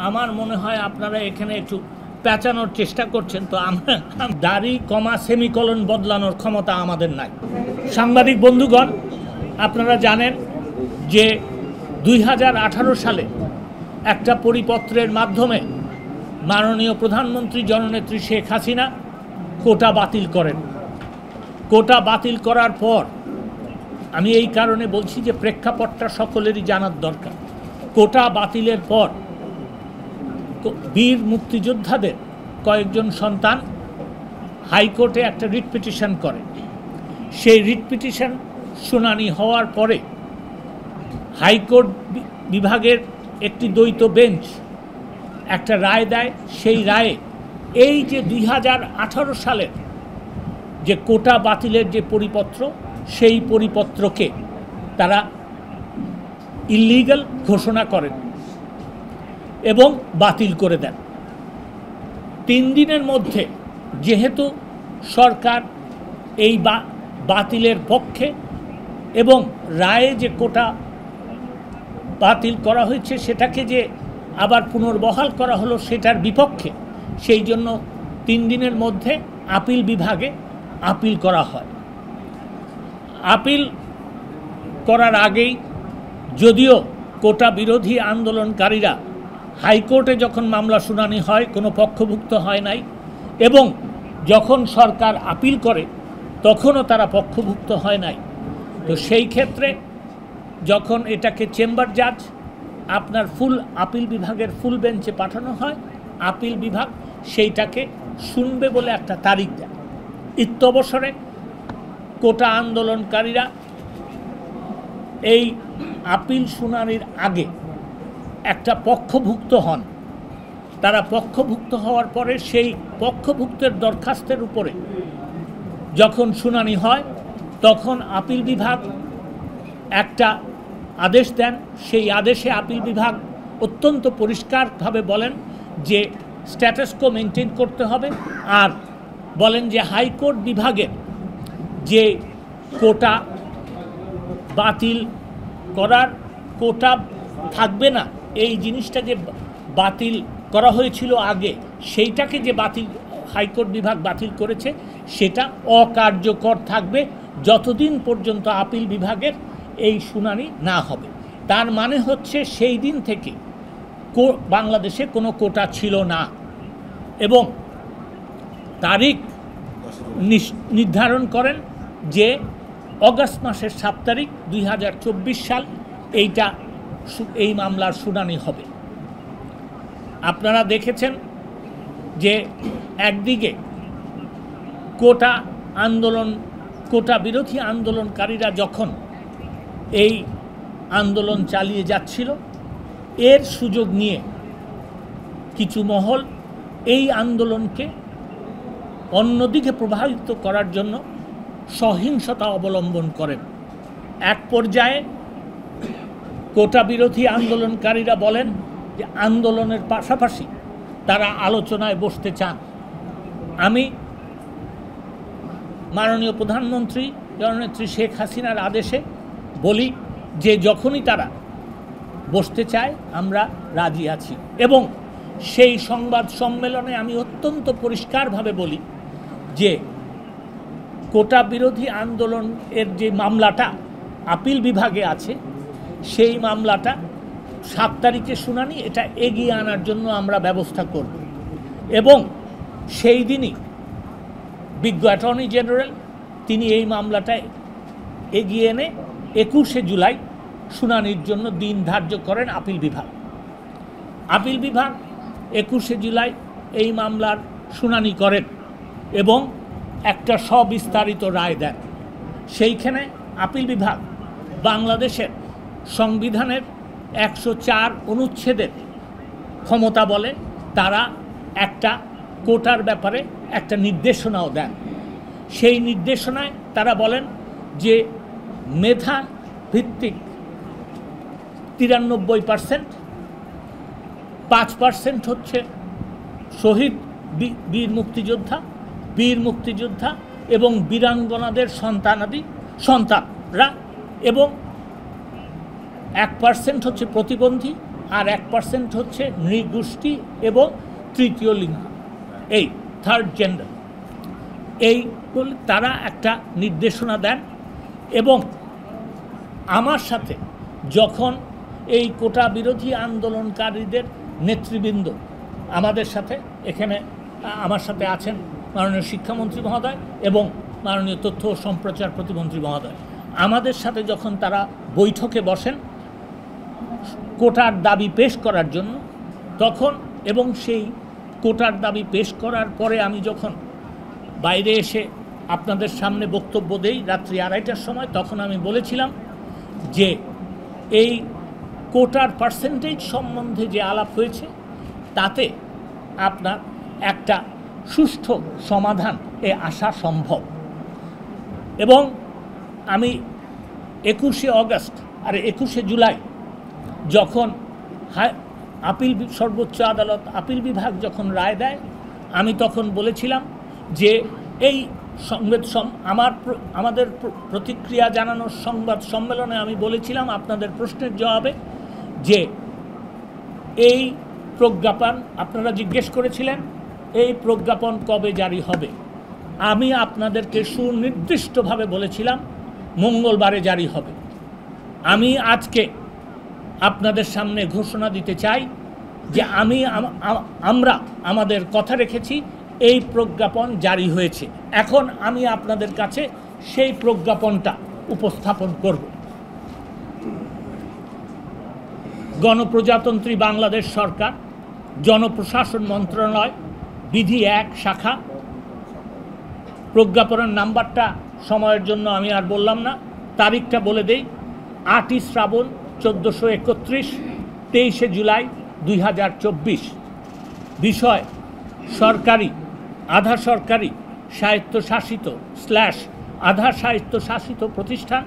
আমার মনে হয় আপনারা এখানে একটু পেঁচানোর চেষ্টা করছেন। তো আমরা দাড়ি কমা সেমিকলন বদলানোর ক্ষমতা আমাদের নাই। সাংবাদিক বন্ধুগণ, আপনারা জানেন যে 2018 সালে একটা পরিপত্রের মাধ্যমে মাননীয় প্রধানমন্ত্রী জননেত্রী শেখ হাসিনা কোটা বাতিল করেন। কোটা বাতিল করার পর আমি এই কারণে বলছি যে প্রেক্ষাপটটা সকলেরই জানার দরকার। কোটা বাতিলের পর বীর মুক্তিযোদ্ধাদের কয়েকজন সন্তান হাইকোর্টে একটা রিট পিটিশন করে। সেই রিট পিটিশন শুনানি হওয়ার পরে হাইকোর্ট বিভাগের একটি দ্বৈত বেঞ্চ একটা রায় দেয়। সেই রায়ে এই যে 2018 সালের যে কোটা বাতিলের যে পরিপত্র, সেই পরিপত্রকে তারা ইলিগাল ঘোষণা করেন এবং বাতিল করে দেন। 3 দিনের মধ্যে যেহেতু সরকার এই বাতিলের পক্ষে এবং রায়ে যে কোটা বাতিল করা হয়েছে সেটাকে যে আবার পুনর্বহাল করা হলো সেটার বিপক্ষে, সেই জন্য 3 দিনের মধ্যে আপিল বিভাগে আপিল করা হয়। আপিল করার আগেই যদিও কোটা বিরোধী আন্দোলনকারীরা হাইকোর্টে যখন মামলা শুনানি হয় কোনো পক্ষভুক্ত হয় নাই, এবং যখন সরকার আপিল করে তখনও তারা পক্ষভুক্ত হয় নাই। তো সেই ক্ষেত্রে যখন এটাকে চেম্বার জাজ আপনার ফুল আপিল বিভাগের ফুল বেঞ্চে পাঠানো হয়, আপিল বিভাগ সেইটাকে শুনবে বলে একটা তারিখ দেয়। ইত্যবসরে কোটা আন্দোলনকারীরা এই আপিল শুনানির আগে একটা পক্ষভুক্ত হন। তারা পক্ষভুক্ত হওয়ার পরে সেই পক্ষভুক্তের দরখাস্তের উপরে যখন শুনানি হয় তখন আপিল বিভাগ একটা আদেশ দেন। সেই আদেশে আপিল বিভাগ অত্যন্ত পরিষ্কারভাবে বলেন যে স্ট্যাটাস কো মেনটেন করতে হবে, আর বলেন যে হাইকোর্ট বিভাগের যে কোটা বাতিল করার কোটা থাকবে না, এই জিনিসটা যে বাতিল করা হয়েছিল আগে, সেইটাকে যে হাইকোর্ট বিভাগ বাতিল করেছে সেটা অকার্যকর থাকবে যতদিন পর্যন্ত আপিল বিভাগের এই শুনানি না হবে। তার মানে হচ্ছে সেই দিন থেকে বাংলাদেশে কোনো কোটা ছিল না, এবং তারিখ নির্ধারণ করেন যে অগাস্ট মাসের 7 তারিখ 2024 সাল এই মামলার শুনানি হবে। আপনারা দেখেছেন যে একদিকে কোটা বিরোধী আন্দোলনকারীরা যখন এই আন্দোলন চালিয়ে যাচ্ছিল, এর সুযোগ নিয়ে কিছু মহল এই আন্দোলনকে অন্যদিকে প্রভাবিত করার জন্য সহিংসতা অবলম্বন করেন। এক পর্যায়ে কোটা বিরোধী আন্দোলনকারীরা বলেন যে আন্দোলনের পাশাপাশি তারা আলোচনায় বসতে চান। আমি মাননীয় প্রধানমন্ত্রী জননেত্রী শেখ হাসিনার আদেশে বলি যে যখনই তারা বসতে চায় আমরা রাজি আছি, এবং সেই সংবাদ সম্মেলনে আমি অত্যন্ত পরিষ্কারভাবে বলি যে কোটা বিরোধী আন্দোলনের যে মামলাটা আপিল বিভাগে আছে, সেই মামলাটা 7 তারিখে শুনানি, এটা এগিয়ে আনার জন্য আমরা ব্যবস্থা করব, এবং সেই দিনই বিজ্ঞ অ্যাটর্নি জেনারেল তিনি এই মামলাটায় এগিয়ে এনে 21শে জুলাই শুনানির জন্য দিন ধার্য করেন আপিল বিভাগ। আপিল বিভাগ 21শে জুলাই এই মামলার শুনানি করেন এবং একটা সবিস্তারিত রায় দেন। সেইখানে আপিল বিভাগ বাংলাদেশের সংবিধানের 104 অনুচ্ছেদের ক্ষমতা বলে তারা একটা কোটার ব্যাপারে একটা নির্দেশনাও দেন। সেই নির্দেশনায় তারা বলেন যে মেধা ভিত্তিক 93%, 5% হচ্ছে শহীদ বীর মুক্তিযোদ্ধা এবং বীরাঙ্গনাদের সন্তানরা, এবং 1% হচ্ছে প্রতিবন্ধী আর 1% হচ্ছে নৃগোষ্ঠী এবং তৃতীয় লিঙ্গ, এই থার্ড জেন্ডার। এই বলে তারা একটা নির্দেশনা দেন এবং আমার সাথে যখন এই কোটা বিরোধী আন্দোলনকারীদের নেতৃবৃন্দ আমাদের সাথে এখানে আমার সাথে আছেন মাননীয় শিক্ষামন্ত্রী মহোদয় এবং মাননীয় তথ্য ও সম্প্রচার প্রতিমন্ত্রী মহোদয়, আমাদের সাথে যখন তারা বৈঠকে বসেন কোটার দাবি পেশ করার জন্য, তখন এবং সেই কোটার দাবি পেশ করার পরে আমি যখন বাইরে এসে আপনাদের সামনে বক্তব্য দেই রাত্রি 2:30টার সময়, তখন আমি বলেছিলাম যে এই কোটার পার্সেন্টেজ সম্বন্ধে যে আলাপ হয়েছে তাতে আপনার একটা সুষ্ঠু সমাধান আসা সম্ভব। এবং আমি 21শে অগস্ট আর 21শে জুলাই যখন সর্বোচ্চ আদালত আপিল বিভাগ যখন রায় দেয়, আমি তখন বলেছিলাম যে এই আমাদের প্রতিক্রিয়া জানানোর সংবাদ সম্মেলনে আমি বলেছিলাম আপনাদের প্রশ্নের জবাবে যে এই প্রজ্ঞাপন আপনারা জিজ্ঞেস করেছিলেন এই প্রজ্ঞাপন কবে জারি হবে। আমি আপনাদেরকে সুনির্দিষ্টভাবে বলেছিলাম মঙ্গলবারে জারি হবে। আমি আজকে আপনাদের সামনে ঘোষণা দিতে চাই যে আমরা আমাদের কথা রেখেছি, এই প্রজ্ঞাপন জারি হয়েছে। এখন আমি আপনাদের কাছে সেই প্রজ্ঞাপনটা উপস্থাপন করব। গণপ্রজাতন্ত্রী বাংলাদেশ সরকার, জনপ্রশাসন মন্ত্রণালয়, বিধি 1 শাখা। প্রজ্ঞাপনের নাম্বারটা সময়ের জন্য আমি আর বললাম না, তারিখটা বলে দেই। 8ই শ্রাবণ 1431, 23শে জুলাই 2024। বিষয় সরকারি, আধা সরকারি, স্বায়ত্তশাসিত / আধা স্বায়ত্তশাসিত প্রতিষ্ঠান,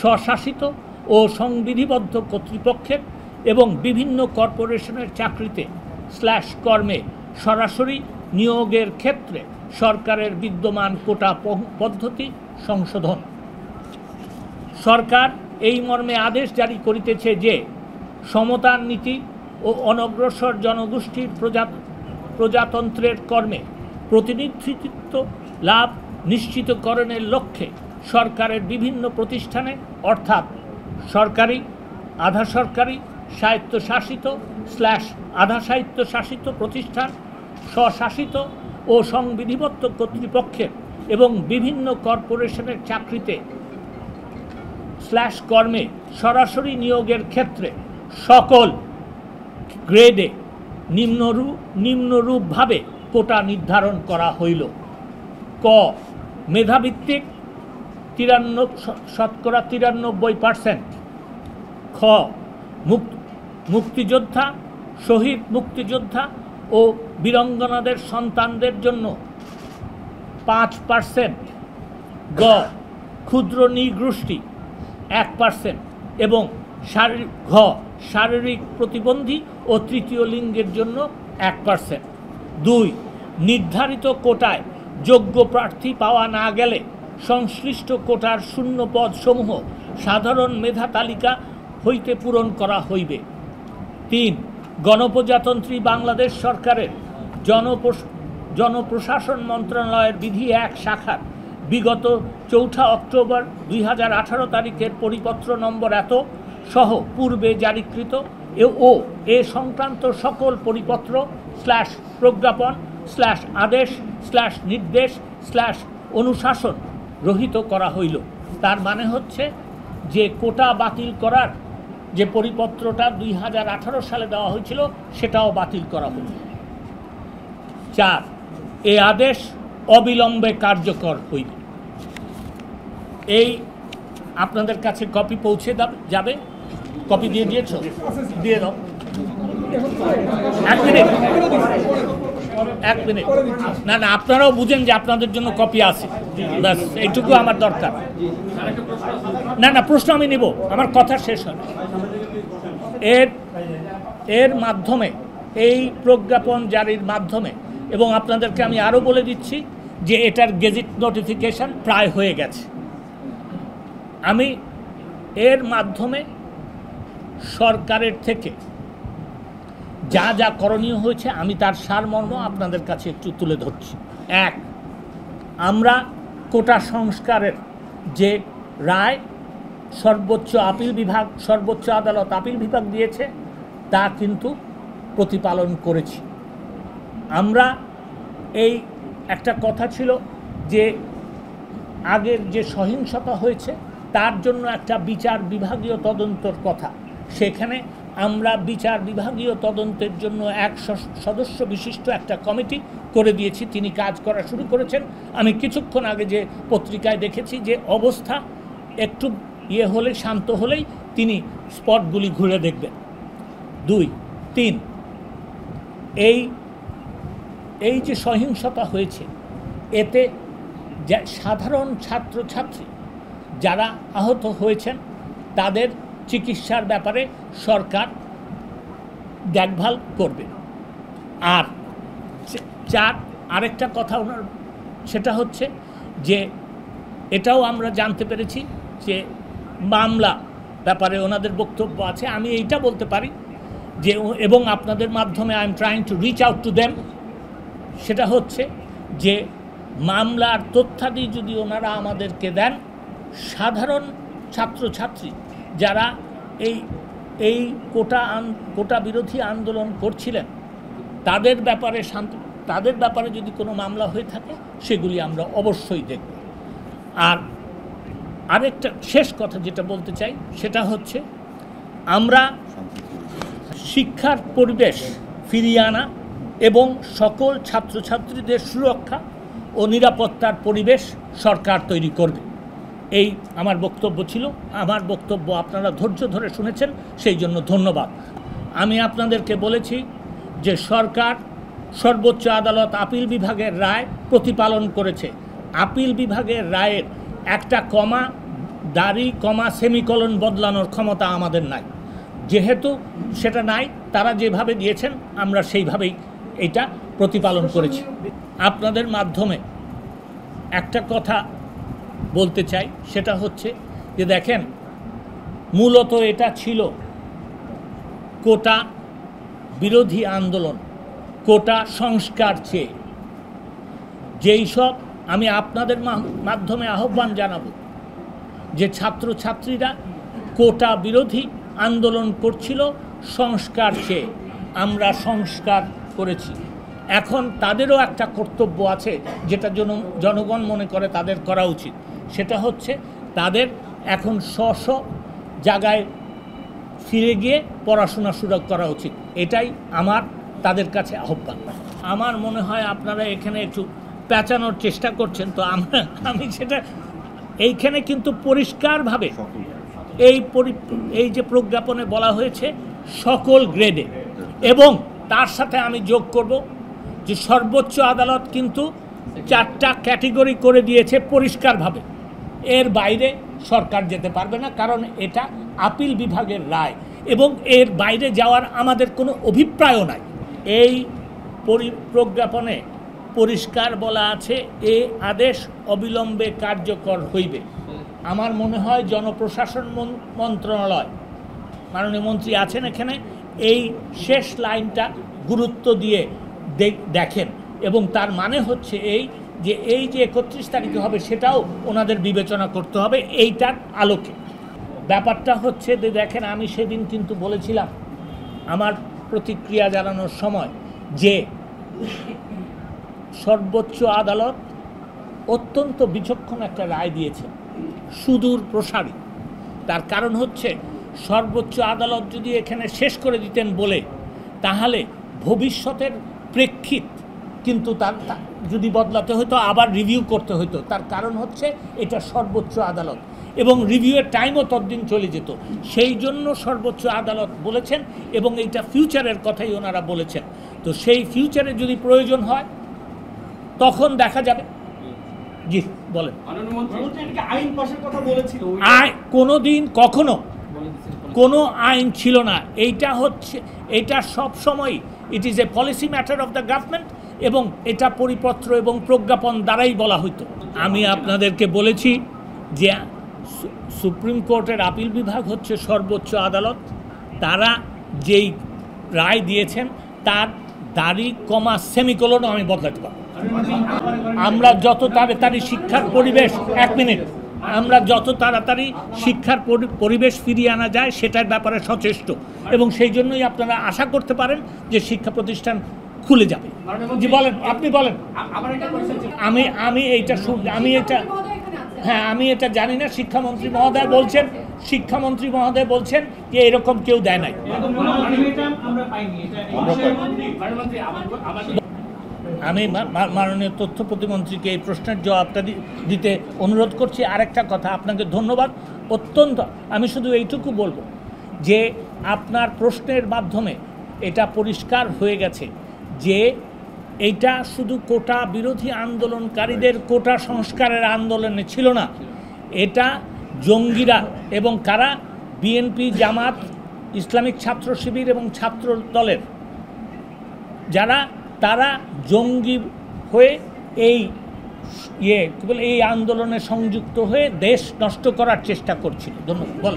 স্বশাসিত ও সংবিধিবদ্ধ কর্তৃপক্ষের এবং বিভিন্ন কর্পোরেশনের চাকরিতে / কর্মে সরাসরি নিয়োগের ক্ষেত্রে সরকারের বিদ্যমান কোটা পদ্ধতি সংশোধন। সরকার এই মর্মে আদেশ জারি করিতেছে যে সমতার নীতি ও অনগ্রসর জনগোষ্ঠীর প্রজাতন্ত্রের কর্মে প্রতিনিধিত্ব লাভ নিশ্চিতকরণের লক্ষ্যে সরকারের বিভিন্ন প্রতিষ্ঠানে অর্থাৎ সরকারি, আধা সরকারি, স্বায়ত্তশাসিত / আধা স্বায়ত্তশাসিত প্রতিষ্ঠান, স্বশাসিত ও সংবিধিবদ্ধ কর্তৃপক্ষের এবং বিভিন্ন কর্পোরেশনের চাকরিতে / কর্মে সরাসরি নিয়োগের ক্ষেত্রে সকল গ্রেডে নিম্নরূপভাবে কোটা নির্ধারণ করা হইল। ক, মেধাভিত্তিক 93%। খ, মুক্তিযোদ্ধা, শহীদ মুক্তিযোদ্ধা ও বীরাঙ্গনাদের সন্তানদের জন্য 5%। গ, ক্ষুদ্র নৃগোষ্ঠী 1% এবং শারীরিক প্রতিবন্ধী ও তৃতীয় লিঙ্গের জন্য 1%। 2, নির্ধারিত কোটায় যোগ্য প্রার্থী পাওয়া না গেলে সংশ্লিষ্ট কোটার শূন্য পদসমূহ সাধারণ মেধা তালিকা হইতে পূরণ করা হইবে। 3, গণপ্রজাতন্ত্রী বাংলাদেশ সরকারের জনপ্রশাসন মন্ত্রণালয়ের বিধি 1 শাখার বিগত 4 অক্টোবর 2018 তারিখের পরিপত্র নম্বর এত সহ পূর্বে জারিকৃত এ সংক্রান্ত সকল পরিপত্র / প্রজ্ঞাপন / আদেশ / নির্দেশ / অনুশাসন রহিত করা হইল। তার মানে হচ্ছে যে কোটা বাতিল করার যে পরিপত্রটা 2018 সালে দেওয়া হয়েছিল সেটাও বাতিল করা হইল। 4, এই আদেশ অবিলম্বে কার্যকর হইবে। এই আপনাদের কাছে কপি পৌঁছে যাবে। কপি দিয়ে দিয়েছ? দিয়ে দাও। 1 মিনিট। না, আপনারাও বুঝেন যে আপনাদের জন্য কপি আছে, ব্যাস এইটুকু আমার দরকার। না, প্রশ্ন আমি নেব, আমার কথা শেষ হবে। এর মাধ্যমে, এই প্রজ্ঞাপন জারির মাধ্যমে, এবং আপনাদেরকে আমি আরও বলে দিচ্ছি যে এটার গেজেট নোটিফিকেশন প্রায় হয়ে গেছে। এর মাধ্যমে সরকারের থেকে যা যা করণীয় হয়েছে আমি তার সারমর্ম আপনাদের কাছে একটু তুলে ধরছি। এক, আমরা কোটা সংস্কারের যে রায় সর্বোচ্চ আদালত আপিল বিভাগ দিয়েছে তা কিন্তু প্রতিপালন করেছি। আমরা এই একটা কথা ছিল যে আগের যে সহিংসতা হয়েছে তার জন্য একটা বিচার বিভাগীয় তদন্তর কথা, সেখানে আমরা বিচার বিভাগীয় তদন্তের জন্য এক সদস্য বিশিষ্ট একটা কমিটি করে দিয়েছি। তিনি কাজ করা শুরু করেছেন। আমি কিছুক্ষণ আগে যে পত্রিকায় দেখেছি যে অবস্থা একটু হলে শান্ত হলেই তিনি স্পটগুলি ঘুরে দেখবেন। 2, 3, এই যে সহিংসতা হয়েছে এতে সাধারণ ছাত্রছাত্রী যারা আহত হয়েছেন তাদের চিকিৎসার ব্যাপারে সরকার দেখভাল করবে। আর 4, আরেকটা কথা ওনার, সেটা হচ্ছে যে এটাও আমরা জানতে পেরেছি যে মামলা ব্যাপারে ওনাদের বক্তব্য আছে। আমি এইটা বলতে পারি যে, এবং আপনাদের মাধ্যমে I am trying to reach out to them, সেটা হচ্ছে যে মামলার তথ্যাদি যদি ওনারা আমাদেরকে দেন, সাধারণ ছাত্রছাত্রী যারা এই কোটা বিরোধী আন্দোলন করছিলেন তাদের ব্যাপারে যদি কোনো মামলা হয়ে থাকে সেগুলি আমরা অবশ্যই দেখব। আর আরেকটা শেষ কথা যেটা বলতে চাই সেটা হচ্ছে আমরা শিক্ষার পরিবেশ ফিরিয়ে আনা এবং সকল ছাত্রছাত্রীদের সুরক্ষা ও নিরাপত্তার পরিবেশ সরকার তৈরি করবে। এই আমার বক্তব্য ছিল। আমার বক্তব্য আপনারা ধৈর্য ধরে শুনেছেন, সেই জন্য ধন্যবাদ। আমি আপনাদেরকে বলেছি যে সরকার সর্বোচ্চ আদালত আপিল বিভাগের রায় প্রতিপালন করেছে। আপিল বিভাগের রায়ের একটা কমা, দাড়ি, কমা, সেমিকলন বদলানোর ক্ষমতা আমাদের নাই। যেহেতু সেটা নাই, তারা যেভাবে দিয়েছেন আমরা সেইভাবেই এটা প্রতিপালন করেছি। আপনাদের মাধ্যমে একটা কথা বলতে চাই, সেটা হচ্ছে যে দেখেন, মূলত এটা ছিল কোটা বিরোধী আন্দোলন, কোটা সংস্কার চেয়ে। যেই সব আমি আপনাদের মাধ্যমে আহ্বান জানাব যে ছাত্রছাত্রীরা কোটা বিরোধী আন্দোলন করছিল সংস্কার চেয়ে, আমরা সংস্কার করেছি। এখন তাদেরও একটা কর্তব্য আছে যেটা জনগণ মনে করে তাদের করা উচিত, সেটা হচ্ছে তাদের এখন স্ব জায়গায় ফিরে গিয়ে পড়াশোনা শুরু করা উচিত। এটাই আমার তাদের কাছে আহ্বান। আমার মনে হয় আপনারা এখানে একটু পেঁচানোর চেষ্টা করছেন, তো আমি সেটা এইখানে কিন্তু পরিষ্কারভাবে এই যে প্রজ্ঞাপনে বলা হয়েছে সকল গ্রেডে, এবং তার সাথে আমি যোগ করব যে সর্বোচ্চ আদালত কিন্তু 4টা ক্যাটেগরি করে দিয়েছে পরিষ্কারভাবে। এর বাইরে সরকার যেতে পারবে না, কারণ এটা আপিল বিভাগের রায় এবং এর বাইরে যাওয়ার আমাদের কোনো অভিপ্রায়ও নাই। এই প্রজ্ঞাপনে পরিষ্কার বলা আছে, এ আদেশ অবিলম্বে কার্যকর হইবে। আমার মনে হয় জনপ্রশাসন মন্ত্রণালয়, মাননীয় মন্ত্রী আছেন এখানে, এই শেষ লাইনটা গুরুত্ব দিয়ে দেখেন, এবং তার মানে হচ্ছে এই যে 31 তারিখে হবে সেটাও ওনাদের বিবেচনা করতে হবে এইটার আলোকে। ব্যাপারটা হচ্ছে যে দেখেন, আমি সেদিন কিন্তু বলেছিলাম আমার প্রতিক্রিয়া জানানোর সময় যে সর্বোচ্চ আদালত অত্যন্ত বিচক্ষণ একটা রায় দিয়েছে, সুদূর প্রসারী। তার কারণ হচ্ছে সর্বোচ্চ আদালত যদি এখানে শেষ করে দিতেন বলে, তাহলে ভবিষ্যতের প্রেক্ষিত কিন্তু তার যদি বদলাতে হতো, আবার রিভিউ করতে হতো। তার কারণ হচ্ছে এটা সর্বোচ্চ আদালত এবং রিভিউয়ের টাইমও ততদিন চলে যেত। সেই জন্য সর্বোচ্চ আদালত বলেছেন, এবং এইটা ফিউচারের কথাই ওনারা বলেছেন। তো সেই ফিউচারে যদি প্রয়োজন হয় তখন দেখা যাবে। জি বলেন। কোনো দিন কখনো কোনো আইন ছিল না। এইটা সব সময় it is a policy matter of the government, এবং এটা পরিপত্র এবং প্রজ্ঞাপন দ্বারাই বলা হইতো। আমি আপনাদেরকে বলেছি যে সুপ্রিম কোর্টের আপিল বিভাগ হচ্ছে সর্বোচ্চ আদালত। তারা যেই রায় দিয়েছেন তার দাড়ি কমা সেমিকোলনও আমি বদলাতে পারব। আমরা যত তাড়াতাড়ি শিক্ষার পরিবেশ, এক মিনিট, আমরা যত তাড়াতাড়ি শিক্ষার পরিবেশ ফিরিয়ে আনা যায় সেটার ব্যাপারে সচেষ্ট, এবং সেই জন্যই আপনারা আশা করতে পারেন যে শিক্ষা প্রতিষ্ঠান খুলে যাবে। জি বলেন, আপনি বলেন। আমি এটা জানি না। শিক্ষামন্ত্রী মহোদয় বলছেন যে এরকম কেউ দেয় নাই। আমি মাননীয় তথ্য প্রতিমন্ত্রীকে এই প্রশ্নের জবাবটা দিতে অনুরোধ করছি। আরেকটা কথা, আপনাকে ধন্যবাদ। অত্যন্ত, আমি শুধু এইটুকু বলবো যে আপনার প্রশ্নের মাধ্যমে এটা পরিষ্কার হয়ে গেছে যে এইটা শুধু কোটা বিরোধী আন্দোলনকারীদের কোটা সংস্কারের আন্দোলনে ছিল না, এটা জঙ্গিরা এবং কারা, বিএনপি, জামাত, ইসলামিক ছাত্র শিবির এবং ছাত্র দলের যারা, তারা জঙ্গি হয়ে এই আন্দোলনে সংযুক্ত হয়ে দেশ নষ্ট করার চেষ্টা করছিল। ধন্যবাদ। বল।